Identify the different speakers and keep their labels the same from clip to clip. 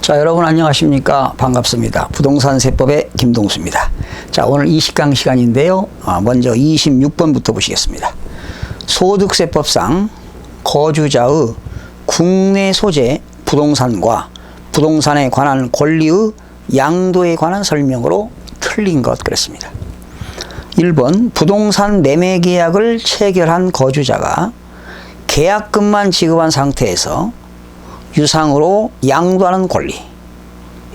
Speaker 1: 자, 여러분 안녕하십니까? 반갑습니다. 부동산 세법의 김동수입니다. 자, 오늘 20강 시간인데요. 먼저 26번부터 보시겠습니다. 소득세법상 거주자의 국내 소재 부동산과 부동산에 관한 권리의 양도에 관한 설명으로 틀린 것 그랬습니다. 1번 부동산 매매 계약을 체결한 거주자가 계약금만 지급한 상태에서 유상으로 양도하는 권리.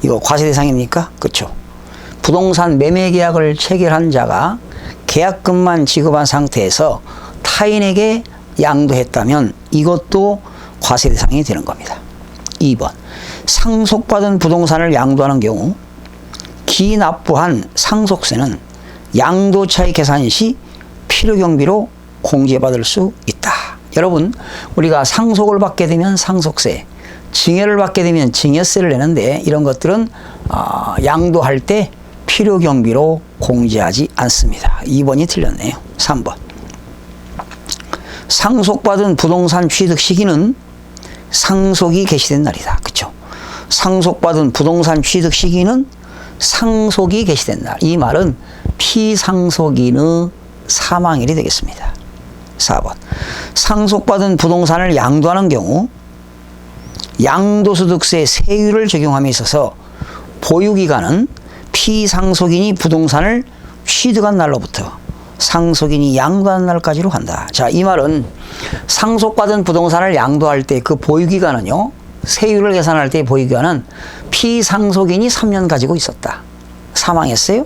Speaker 1: 이거 과세 대상입니까? 그렇죠. 부동산 매매 계약을 체결한 자가 계약금만 지급한 상태에서 타인에게 양도했다면 이것도 과세 대상이 되는 겁니다. 2번 상속받은 부동산을 양도하는 경우 기납부한 상속세는 양도차익 계산 시 필요경비로 공제받을 수 있다. 여러분, 우리가 상속을 받게 되면 상속세, 증여를 받게 되면 증여세를 내는데 이런 것들은 양도할 때 필요경비로 공제하지 않습니다. 2번이 틀렸네요. 3번 상속받은 부동산 취득 시기는 상속이 개시된 날이다. 그렇죠? 상속받은 부동산 취득 시기는 상속이 개시된 날. 이 말은 피상속인의 사망일이 되겠습니다. 4번 상속받은 부동산을 양도하는 경우 양도소득세 세율을 적용함에 있어서 보유기간은 피상속인이 부동산을 취득한 날로부터 상속인이 양도한 날까지로 한다. 자, 이 말은 상속받은 부동산을 양도할 때 그 보유기간은요, 세율을 계산할 때 보유기간은 피상속인이 3년 가지고 있었다. 사망했어요.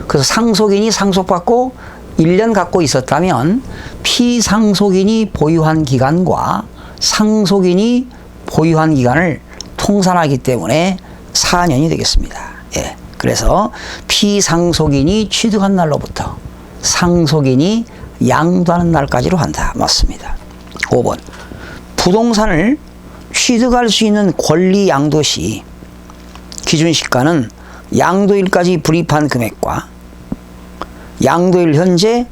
Speaker 1: 그래서 상속인이 상속받고 1년 갖고 있었다면 피상속인이 보유한 기간과 상속인이 보유한 기간을 통산하기 때문에 4년이 되겠습니다. 예. 그래서 피상속인이 취득한 날로부터 상속인이 양도하는 날까지로 한다. 맞습니다. 5번 부동산을 취득할 수 있는 권리 양도 시 기준시가는 양도일까지 불입한 금액과 양도일 현재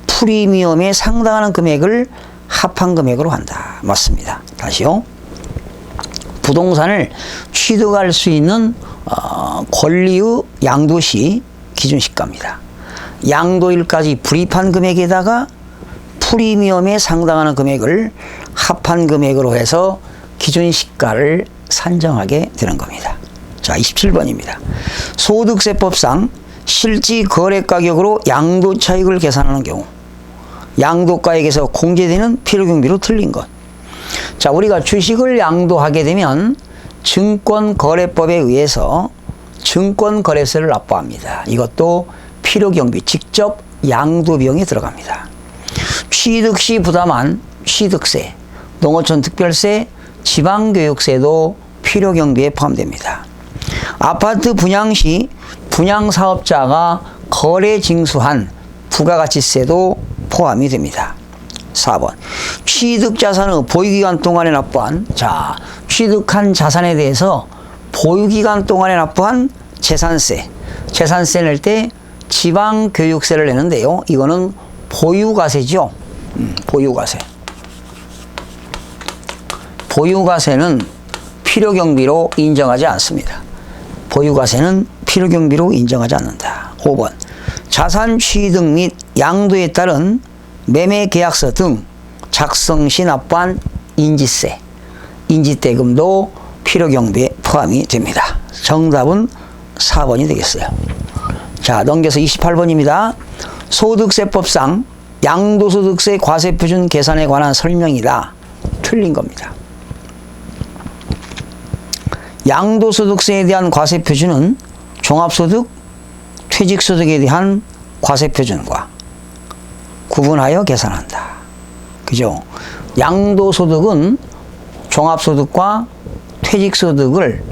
Speaker 1: 프리미엄에 상당하는 금액을 합한 금액으로 한다. 맞습니다. 다시요. 부동산을 취득할 수 있는 권리의 양도시 기준시가입니다. 양도일까지 불입한 금액에다가 프리미엄에 상당하는 금액을 합한 금액으로 해서 기준시가를 산정하게 되는 겁니다. 자, 27번입니다. 소득세법상 실지 거래가격으로 양도차익을 계산하는 경우 양도가액에서 공제되는 필요경비로 틀린 것. 자, 우리가 주식을 양도하게 되면 증권거래법에 의해서 증권거래세를 납부합니다. 이것도 필요경비, 직접 양도비용에 들어갑니다. 취득시 부담한 취득세, 농어촌 특별세, 지방교육세도 필요경비에 포함됩니다. 아파트 분양시 분양사업자가 거래 징수한 부가가치세도 포함이 됩니다. 4번 취득자산의 보유기간 동안에 납부한, 자, 취득한 자산에 대해서 보유기간 동안에 납부한 재산세, 재산세 낼 때 지방교육세를 내는데요. 이거는 보유가세죠. 보유가세. 보유가세는 필요경비로 인정하지 않습니다. 보유가세는 필요경비로 인정하지 않는다. 5번 자산 취득 및 양도에 따른 매매계약서 등 작성 시 납부한 인지세, 인지대금도 필요경비에 포함이 됩니다. 정답은 4번이 되겠어요. 자, 넘겨서 28번입니다. 소득세법상 양도소득세 과세표준 계산에 관한 설명이다. 틀린 겁니다. 양도소득세에 대한 과세표준은 종합소득, 퇴직소득에 대한 과세표준과 구분하여 계산한다. 그죠? 양도소득은 종합소득과 퇴직소득을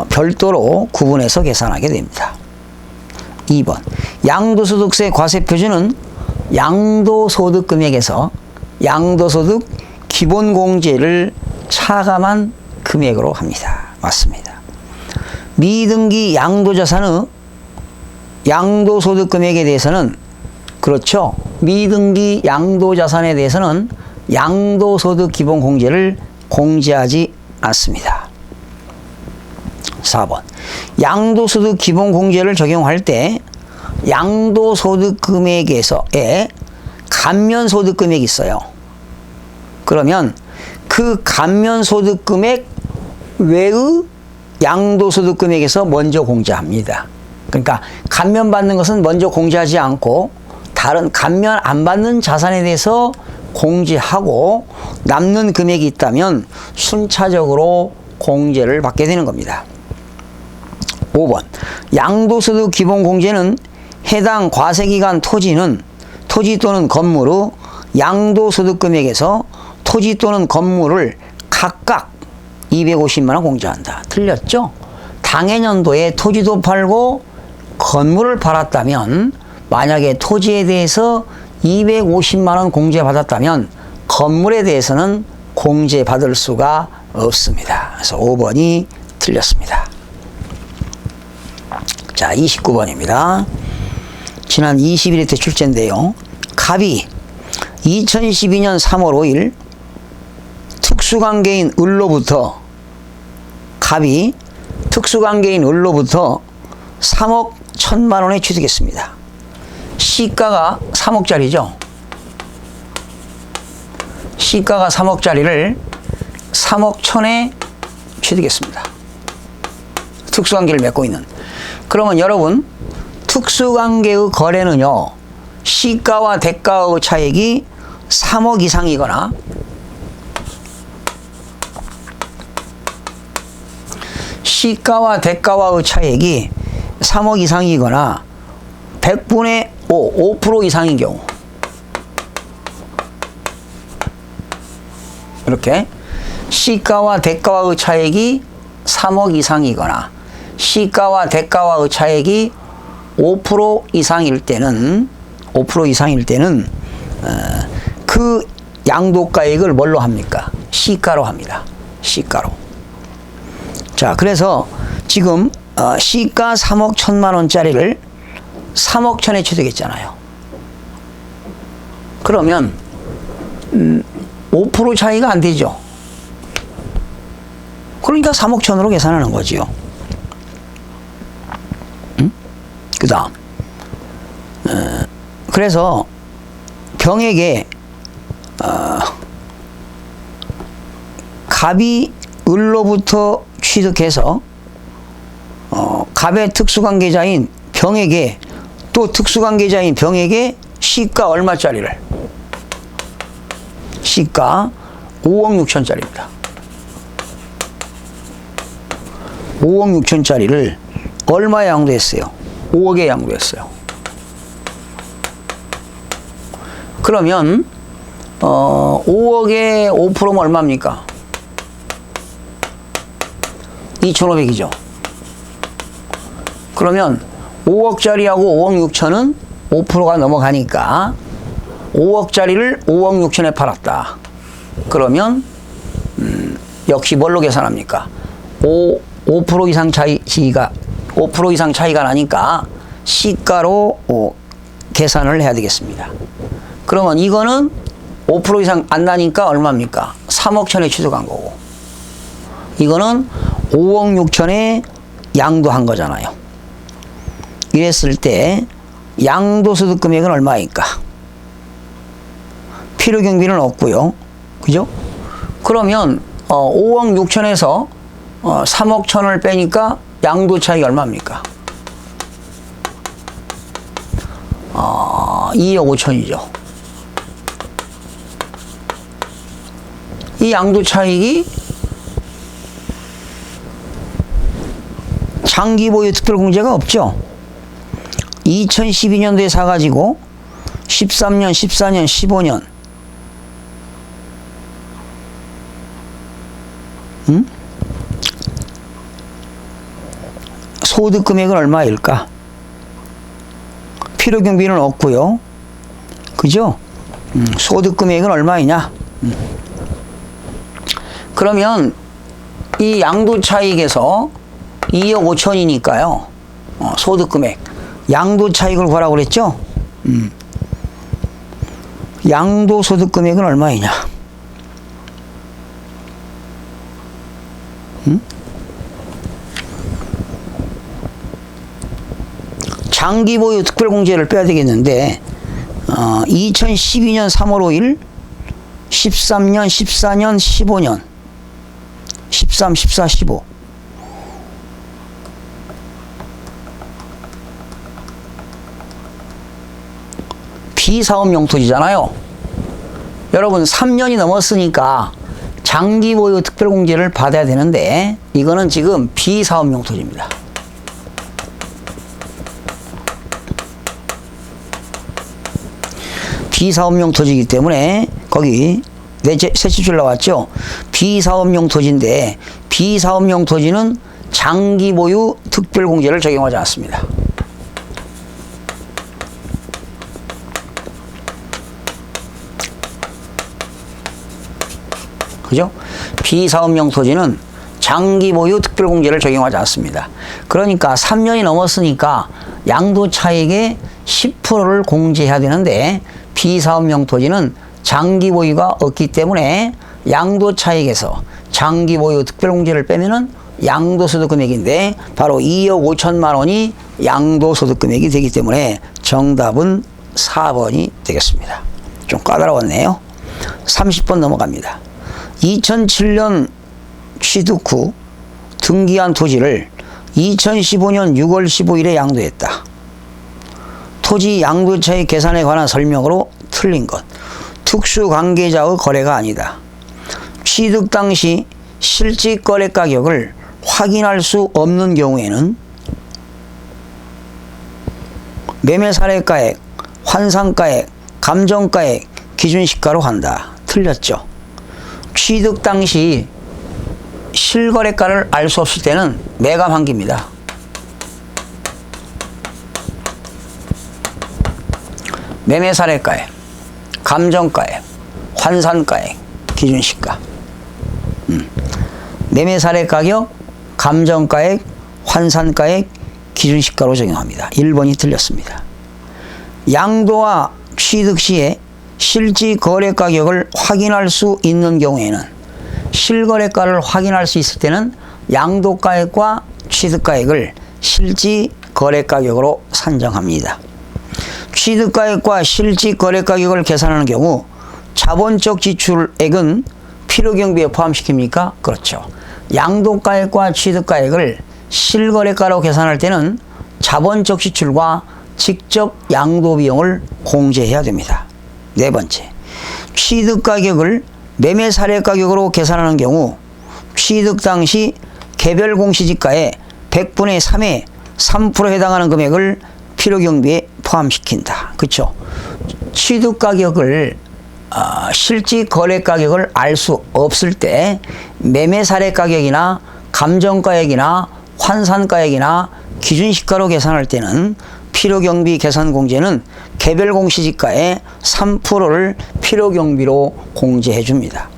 Speaker 1: 별도로 구분해서 계산하게 됩니다. 2번 양도소득세 과세표준은 양도소득 금액에서 양도소득 기본공제를 차감한 금액으로 합니다. 맞습니다. 미등기 양도자산의 양도소득 금액에 대해서는, 그렇죠, 미등기 양도자산에 대해서는 양도소득 기본공제를 공제하지 않습니다. 4번. 양도소득 기본공제를 적용할 때 양도소득 금액에서의 감면소득 금액이 있어요. 그러면 그 감면소득 금액 외의 양도소득 금액에서 먼저 공제합니다. 그러니까 감면받는 것은 먼저 공제하지 않고 다른 감면 안 받는 자산에 대해서 공제하고 남는 금액이 있다면 순차적으로 공제를 받게 되는 겁니다. 5번. 양도소득 기본공제는 해당 과세기간 토지는 토지 또는 건물의 양도소득 금액에서 토지 또는 건물을 각각 250만 원 공제한다. 틀렸죠? 당해년도에 토지도 팔고 건물을 팔았다면 만약에 토지에 대해서 250만 원 공제받았다면 건물에 대해서는 공제받을 수가 없습니다. 그래서 5번이 틀렸습니다. 자, 29번입니다. 지난 20일에 때 출제인데요. 갑이 2012년 3월 5일 특수관계인 을로부터 3억 1,000만 원에 취득했습니다. 시가가 3억짜리죠. 시가가 3억짜리를 3억 1,000에 취득했습니다. 특수관계를 맺고 있는. 그러면 여러분, 특수관계의 거래는요, 시가와 대가의 차액이 3억 이상이거나 시가와 대가와의 차액이 3억 이상이거나 100분의 5% 이상인 경우, 이렇게 시가와 대가와의 차액이 3억 이상이거나 시가와 대가와의 차액이 5% 이상일 때는 그 양도가액을 뭘로 합니까? 시가로 합니다. 시가로. 자, 그래서 지금 시가 3억 1,000만 원짜리를 3억 1,000에 취득했잖아요. 그러면 5% 차이가 안 되죠. 그러니까 3억 1,000으로 계산하는 거지요. 그 다음, 그래서 병에게 갑이 을로부터 취득해서 갑의 특수관계자인 병에게 또 특수관계자인 병에게 시가 얼마짜리를, 시가 5억 6천짜리입니다. 5억 6천짜리를 얼마에 양도했어요? 5억에 양도했어요. 그러면 5억에 5%면 얼마입니까? 2,500이죠. 그러면 5억짜리하고 5억 6천은 5%가 넘어가니까 5억짜리를 5억 6천에 팔았다. 그러면 역시 뭘로 계산합니까? 5% 이상 차이가 5% 이상 차이가 나니까 시가로 계산을 해야 되겠습니다. 그러면 이거는 5% 이상 안 나니까 얼마입니까? 3억 1,000에 취득한 거고, 이거는 5억 6천에 양도한 거잖아요. 이랬을 때 양도소득 금액은 얼마일까? 필요경비는 없고요. 그죠? 그러면 5억 6천에서 3억 1,000을 빼니까 양도 차익이 얼마입니까? 2억 5천이죠. 이 양도 차익이 장기 보유 특별공제가 없죠. 2012년도에 사가지고 13년, 14년, 15년 소득 금액은 얼마일까? 필요경비는 없고요. 그죠? 소득 금액은 얼마이냐? 그러면 이 양도 차익에서 2억 5천이니까요. 소득 금액. 양도 차익을 구하라고 그랬죠? 양도 소득 금액은 얼마이냐? 장기 보유 특별공제를 빼야 되겠는데 2012년 3월 5일 13년, 14년, 15년 13, 14, 15 비사업용 토지잖아요. 여러분 3년이 넘었으니까 장기 보유 특별공제를 받아야 되는데 이거는 지금 비사업용 토지입니다. 비사업용 토지이기 때문에 거기 셋째 줄 나왔죠. 비사업용 토지인데 비사업용 토지는 장기 보유 특별공제를 적용하지 않습니다. 그죠? 비사업용 토지는 장기 보유 특별공제를 적용하지 않습니다. 그러니까 3년이 넘었으니까 양도차익의 10%를 공제해야 되는데 비사업용 토지는 장기 보유가 없기 때문에 양도차익에서 장기 보유 특별공제를 빼면은 양도소득 금액인데 바로 2억 5천만 원이 양도소득 금액이 되기 때문에 정답은 4번이 되겠습니다. 좀 까다로웠네요. 30번 넘어갑니다. 2007년 취득 후 등기한 토지를 2015년 6월 15일에 양도했다. 토지 양도차익 계산에 관한 설명으로 틀린 것. 특수관계자의 거래가 아니다. 취득 당시 실질 거래 가격을 확인할 수 없는 경우에는 매매 사례가액, 환산가액, 감정가액, 기준시가로 한다. 틀렸죠. 취득 당시 실거래가를 알 수 없을 때는 매감한기입니다. 매매 사례가액, 감정가액, 환산가액, 기준시가. 매매 사례 가격, 감정가액, 환산가액, 기준시가로 적용합니다. 1번이 틀렸습니다. 양도와 취득 시에 실지 거래 가격을 확인할 수 있는 경우에는 실거래가를 확인할 수 있을 때는 양도가액과 취득가액을 실지 거래 가격으로 산정합니다. 취득가액과 실지 거래 가격을 계산하는 경우 자본적 지출액은 필요경비에 포함시킵니까? 그렇죠. 양도가액과 취득가액을 실거래가로 계산할 때는 자본적 지출과 직접 양도비용을 공제해야 됩니다. 네 번째, 취득가격을 매매 사례 가격으로 계산하는 경우 취득 당시 개별 공시지가의 100분의 3에 3% 해당하는 금액을 필요경비에 포함시킨다. 그렇죠? 취득가격을 실지 거래 가격을 알 수 없을 때 매매 사례 가격이나 감정가액이나 환산가액이나 기준시가로 계산할 때는 필요경비 계산 공제는 개별 공시지가의 3%를 필요경비로 공제해 줍니다.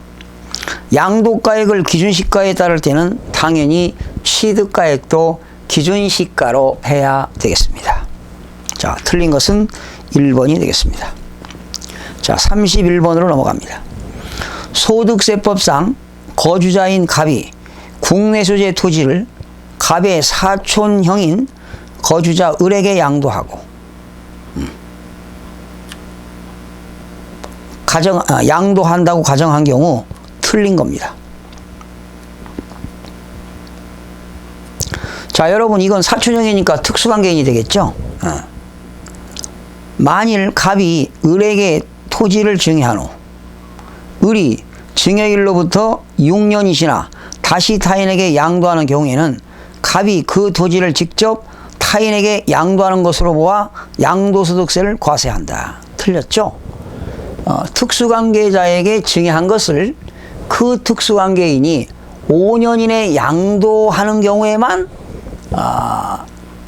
Speaker 1: 양도가액을 기준시가에 따를 때는 당연히 취득가액도 기준시가로 해야 되겠습니다. 자, 틀린 것은 1번이 되겠습니다. 자, 31번으로 넘어갑니다. 소득세법상 거주자인 갑이 국내 소재 토지를 갑의 사촌형인 거주자 을에게 양도하고 양도한다고 가정한 경우 틀린 겁니다. 자, 여러분 이건 사촌형이니까 특수관계인이 되겠죠? 만일 갑이 을에게 토지를 증여한 후 을이 증여일로부터 6년이 지나 다시 타인에게 양도하는 경우에는 갑이 그 토지를 직접 타인에게 양도하는 것으로 보아 양도소득세를 과세한다. 틀렸죠? 특수관계자에게 증여한 것을 그 특수관계인이 5년 이내 양도하는 경우에만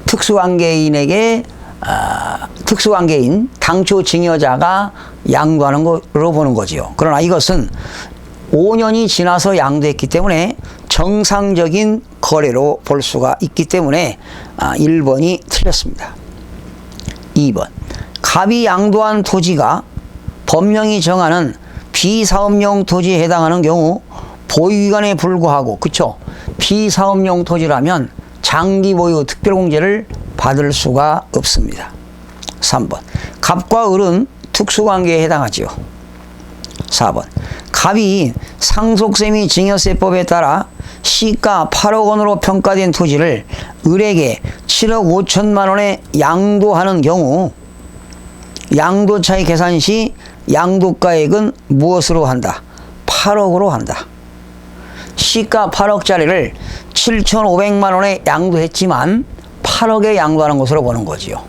Speaker 1: 특수관계인 당초 증여자가 양도하는 것으로 보는 거지요. 그러나 이것은 5년이 지나서 양도했기 때문에 정상적인 거래로 볼 수가 있기 때문에 1번이 틀렸습니다. 2번, 갑이 양도한 토지가 법령이 정하는 비사업용 토지에 해당하는 경우 보유기간에 불구하고, 그쵸? 비사업용 토지라면 장기 보유 특별공제를 받을 수가 없습니다. 3번. 갑과 을은 특수관계에 해당하지요. 4번. 갑이 상속세 증여세법에 따라 시가 8억 원으로 평가된 토지를 을에게 7억 5천만 원에 양도하는 경우 양도차익 계산 시 양도가액은 무엇으로 한다? 8억으로 한다. 시가 8억짜리를 7,500만 원에 양도했지만 8억에 양도하는 것으로 보는 거지요.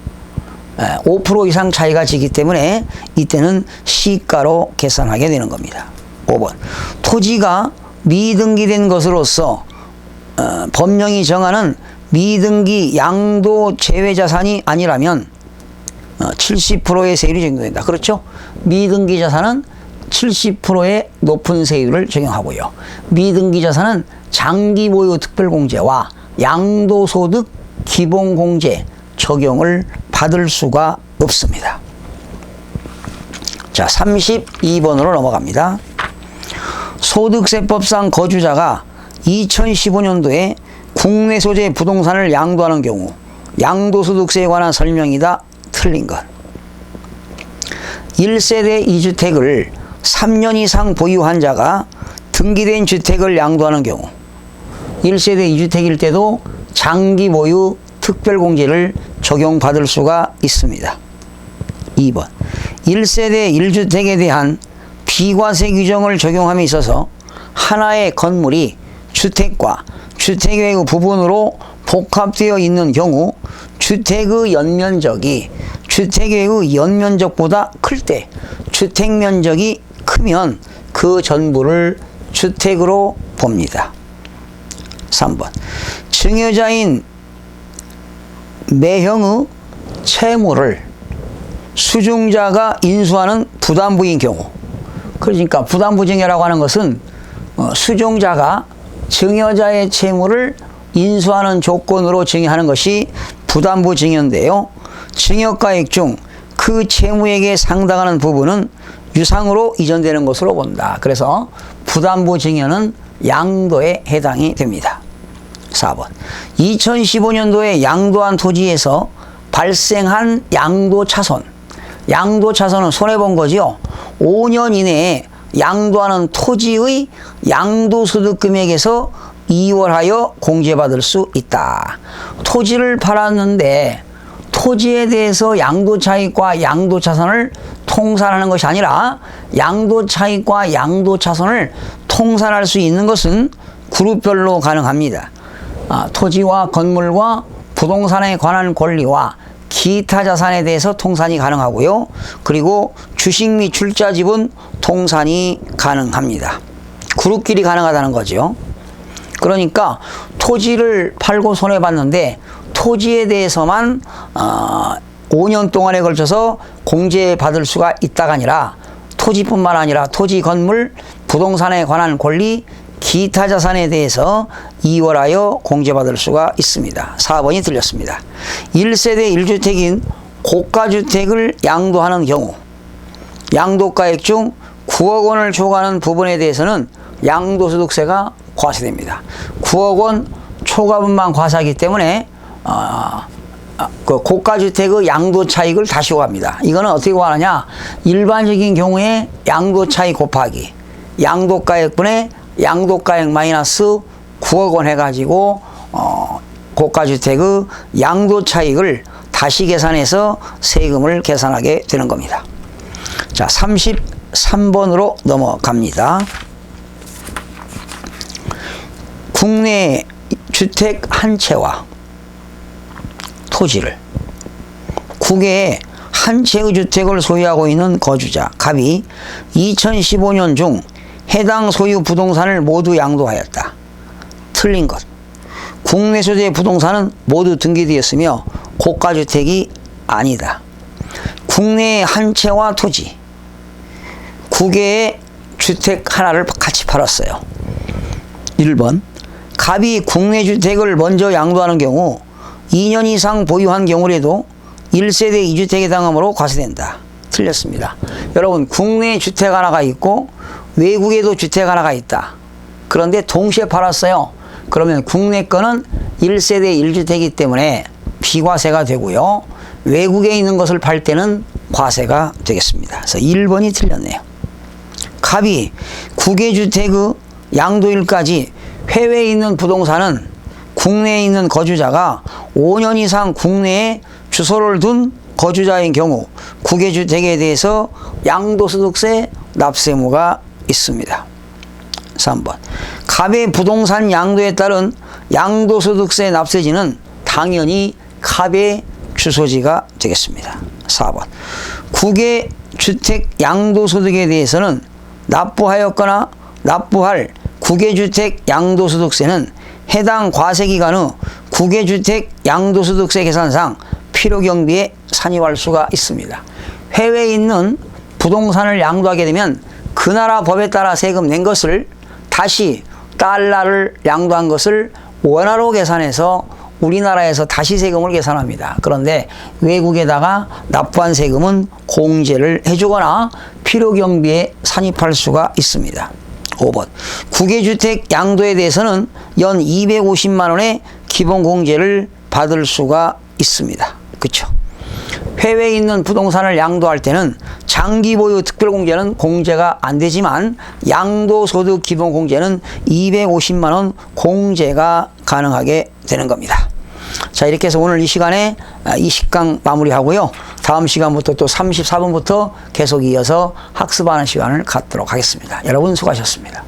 Speaker 1: 5% 이상 차이가 지기 때문에 이때는 시가로 계산하게 되는 겁니다. 5번. 토지가 미등기된 것으로서 법령이 정하는 미등기 양도 제외자산이 아니라면 70%의 세율이 적용된다. 그렇죠? 미등기 자산은 70%의 높은 세율을 적용하고요. 미등기 자산은 장기 보유 특별공제와 양도소득 기본공제 적용을 받을 수가 없습니다. 자, 32번으로 넘어갑니다. 소득세법상 거주자가 2015년도에 국내 소재 부동산을 양도하는 경우 양도소득세에 관한 설명이다. 틀린 것. 1세대 2주택을 3년 이상 보유한 자가 등기된 주택을 양도하는 경우 1세대 2주택일 때도 장기 보유 특별공제를 적용받을 수가 있습니다. 2번. 1세대 1주택에 대한 비과세 규정을 적용함에 있어서 하나의 건물이 주택과 주택외의 부분으로 복합되어 있는 경우 주택의 연면적이 주택의 연면적보다 클 때 주택면적이 크면 그 전부를 주택으로 봅니다. 3번. 증여자인 매형의 채무를 수중자가 인수하는 부담부인 경우, 그러니까 부담부 증여라고 하는 것은 수중자가 증여자의 채무를 인수하는 조건으로 증여하는 것이 부담부 증여인데요. 증여가액 중 그 채무액에 상당하는 부분은 유상으로 이전되는 것으로 본다. 그래서 부담부 증여는 양도에 해당이 됩니다. 4번. 2015년도에 양도한 토지에서 발생한 양도차손. 양도차손은 손해본 거지요. 5년 이내에 양도하는 토지의 양도소득 금액에서 2월하여 공제받을 수 있다. 토지를 팔았는데 토지에 대해서 양도차익과 양도차손을 통산하는 것이 아니라 양도차익과 양도차손을 통산할 수 있는 것은 그룹별로 가능합니다. 토지와 건물과 부동산에 관한 권리와 기타 자산에 대해서 통산이 가능하고요. 그리고 주식 및 출자 지분 통산이 가능합니다. 그룹끼리 가능하다는 거죠. 그러니까 토지를 팔고 손해봤는데 토지에 대해서만 5년 동안에 걸쳐서 공제받을 수가 있다가 아니라 토지뿐만 아니라 토지, 건물, 부동산에 관한 권리, 기타 자산에 대해서 이월하여 공제받을 수가 있습니다. 4번이 틀렸습니다. 1세대 1주택인 고가주택을 양도하는 경우 양도가액 중 9억 원을 초과하는 부분에 대해서는 양도소득세가 과세됩니다. 9억 원 초과분만 과세하기 때문에 그 고가주택의 양도차익을 다시 구합니다. 이거는 어떻게 구하느냐? 일반적인 경우에 양도차익 곱하기 양도가액분의 양도가액 마이너스 9억 원 해가지고 고가주택의 양도차익을 다시 계산해서 세금을 계산하게 되는 겁니다. 자, 33번으로 넘어갑니다. 국내 주택 한 채와 토지를 국외에 한 채의 주택을 소유하고 있는 거주자 갑이 2015년 중 해당 소유 부동산을 모두 양도하였다. 틀린 것. 국내 소재 부동산은 모두 등기되었으며 고가주택이 아니다. 국내에 한 채와 토지, 국외에 주택 하나를 같이 팔았어요. 1번. 갑이 국내 주택을 먼저 양도하는 경우 2년 이상 보유한 경우라도 1세대 2주택에 해당하므로 과세된다. 틀렸습니다. 여러분, 국내에 주택 하나가 있고 외국에도 주택 하나가 있다. 그런데 동시에 팔았어요. 그러면 국내 거는 1세대 1주택이기 때문에 비과세가 되고요. 외국에 있는 것을 팔 때는 과세가 되겠습니다. 그래서 1번이 틀렸네요. 갑이 국외주택의 양도일까지 해외에 있는 부동산은 국내에 있는 거주자가 5년 이상 국내에 주소를 둔 거주자인 경우 국외주택에 대해서 양도소득세 납세무가 있습니다. 3번. 갑의 부동산 양도에 따른 양도소득세 납세지는 당연히 갑의 주소지가 되겠습니다. 4번. 국외주택 양도소득에 대해서는 납부하였거나 납부할 국외주택 양도소득세는 해당 과세기간 후 국외주택 양도소득세 계산상 필요경비에 산입할 수가 있습니다. 해외에 있는 부동산을 양도하게 되면 그 나라 법에 따라 세금 낸 것을 다시 달러를 양도한 것을 원화로 계산해서 우리나라에서 다시 세금을 계산합니다. 그런데 외국에다가 납부한 세금은 공제를 해주거나 필요경비에 산입할 수가 있습니다. 5번. 국외주택 양도에 대해서는 연 250만 원의 기본공제를 받을 수가 있습니다. 그렇죠? 해외에 있는 부동산을 양도할 때는 장기보유 특별공제는 공제가 안 되지만 양도소득 기본공제는 250만 원 공제가 가능하게 되는 겁니다. 자, 이렇게 해서 오늘 이 시간에 이 식강 마무리하고요. 다음 시간부터 또 34분부터 계속 이어서 학습하는 시간을 갖도록 하겠습니다. 여러분 수고하셨습니다.